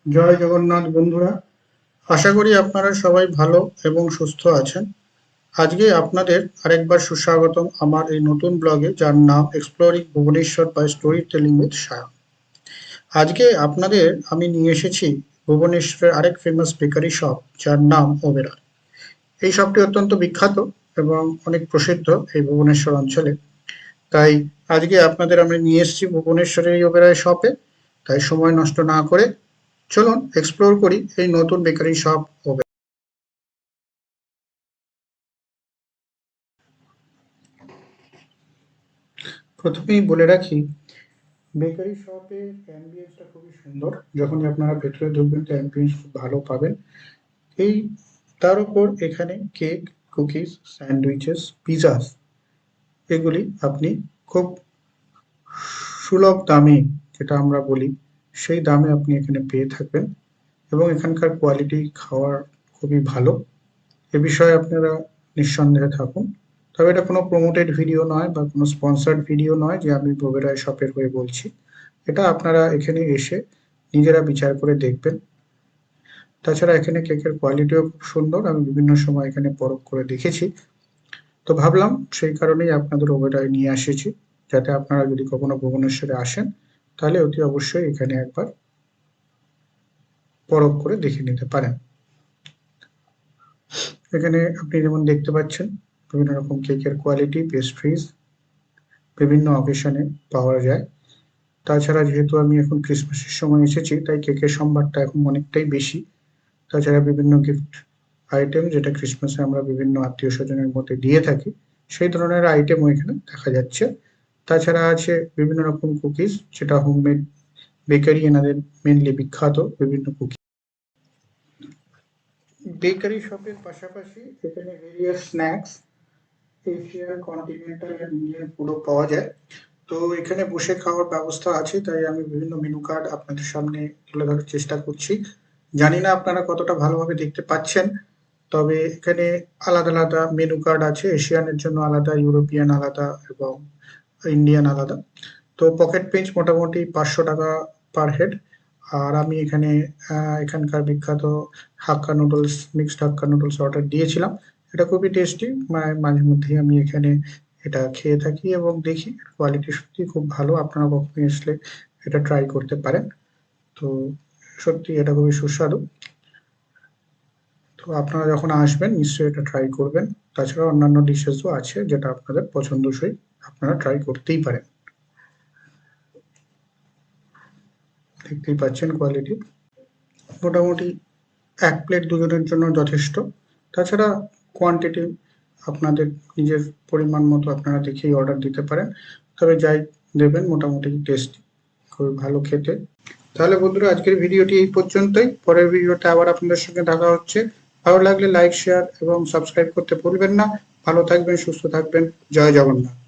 জয় জগন্নাথ বন্ধুরা, আশা করি আপনারা সবাই ভালো এবং সুস্থ আছেন। আজকে আপনাদের আরেকবার সুস্বাগতম আমার এই নতুন ব্লগে, যার নাম exploring Bhubaneswar by story telling with Sayan. আজকে আপনাদের আমি নিয়ে এসেছি ভুবনেশ্বরের আরেক ফেমাস বেকারি শপ, যার নাম ওবেরয়। এই শপটি অত্যন্ত বিখ্যাত এবং অনেক প্রসিদ্ধ এই ভুবনেশ্বর অঞ্চলে। তাই আজকে আপনাদের আমি নিয়ে এসেছি ভুবনেশ্বরের এই ওবেরয় শপে। তাই সময় নষ্ট না করে চলুন এক্সপ্লোর করি এই নতুন বেকারি শপ ওবেরয়। প্রথমেই বলে রাখি, বেকারি শপের অ্যাম্বিয়েন্সটা খুবই সুন্দর। যখনই আপনারা ভেতরে ঢুকবেন তো অ্যাম্বিয়েন্স খুব ভালো পাবেন। এই তার উপর এখানে কেক, কুকিজ, স্যান্ডউইচেস, পিজাস এগুলি আপনি খুব সুলভ দামে, যেটা আমরা বলি সেই দামে আপনি এখানে পেয়ে থাকবেন। এবং এখানকার কোয়ালিটি খাওয়ার খুবই ভালো, এ বিষয়ে আপনারা নিঃসন্দেহে থাকুন। তবে এটা কোনো প্রমোটেড ভিডিও নয় বা কোনো স্পন্সার্ড ভিডিও নয় যে আমি ওবেরয় শপের হয়ে বলছি। এটা আপনারা এখানে এসে নিজেরা বিচার করে দেখবেন। তাছাড়া এখানে কেকের কোয়ালিটিও খুব সুন্দর, আমি বিভিন্ন সময় এখানে পরখ করে দেখেছি। তো ভাবলাম সেই কারণেই আপনাদের ওবেরয় নিয়ে এসেছি, যাতে আপনারা যদি কখনো ভুবনেশ্বরে আসেন তাহলে অতি অবশ্যই এখানে একবার পরখ করে দেখে নিতে পারেন। এখানে আপনি যেমন দেখতে পাচ্ছেন বিভিন্ন রকম কেকের কোয়ালিটি, পেস্ট্রিজ বিভিন্ন অকেশনে পাওয়া যায়। তাছাড়া যেহেতু আমি এখন ক্রিসমাসের সময় এসেছি, তাই কেকের সম্ভারটা এখন অনেকটাই বেশি। তাছাড়া বিভিন্ন গিফট আইটেম, যেটা ক্রিসমাসে আমরা বিভিন্ন আত্মীয় স্বজনের মধ্যে দিয়ে থাকি, সেই ধরনের আইটেমও এখানে দেখা যাচ্ছে। তাছাড়া আছে বিভিন্ন রকম কুকিজ, যেটা হোমমেড বেকারি এনাদের মেনলি বিখ্যাত বিভিন্ন কুকি। বেকারি শপের পাশাপাশি এখানে ভেরিয়াস স্ন্যাক্স, এশিয়ান, কন্টিনেন্টাল আর ইন্ডিয়ান ফুডও পাওয়া যায়। তো এখানে বসে খাওয়ার ব্যবস্থা আছে, তাই আমি বিভিন্ন মেনু কার্ড আপনাদের সামনে তুলে ধরার চেষ্টা করছি। জানি না আপনারা কতটা ভালোভাবে দেখতে পাচ্ছেন, তবে এখানে আলাদা আলাদা মেনু কার্ড আছে। এশিয়ানের জন্য আলাদা, ইউরোপিয়ান আলাদা এবং ইন্ডিয়ান আলাদা। তো পকেট পিঞ্চ মোটামুটি 500 টাকা পার হেড। আর আমি এখানে এখানকার বিখ্যাত হাক্কা নুডলস, মিক্সড হাক্কা নুডলস অর্ডার দিয়েছিলাম। এটা খুবই টেস্টি, মাঝে মধ্যেই আমি এখানে এটা খেয়ে থাকি এবং দেখি কোয়ালিটি সত্যি খুব ভালো। আপনারা কখনো আসলে এটা ট্রাই করতে পারেন। তো সত্যি এটা খুবই সুস্বাদু। তো আপনারা যখন আসবেন নিশ্চয়ই এটা ট্রাই করবেন। তাছাড়া অন্যান্য ডিশেসও আছে, যেটা আপনাদের পছন্দসই আপনারা ট্রাই করতেই পারেন। দেখতেই পাচ্ছেন কোয়ালিটি মোটামুটি 1 প্লেট দুজনের জন্য যথেষ্ট। তাছাড়া কোয়ান্টিটি আপনাদের নিজের পরিমাণ মতো আপনারা দেখেই অর্ডার দিতে পারেন। তবে যাই দেবেন মোটামুটি টেস্টি, খুবই ভালো খেতে। তাহলে বন্ধুরা, আজকের ভিডিওটি এই পর্যন্তই। পরের ভিডিওতে আবার আপনাদের সঙ্গে দেখা হচ্ছে। ভালো লাগলে লাইক, শেয়ার এবং সাবস্ক্রাইব করতে ভুলবেন না। ভালো থাকবেন, সুস্থ থাকবেন। জয় জগন্নাথ।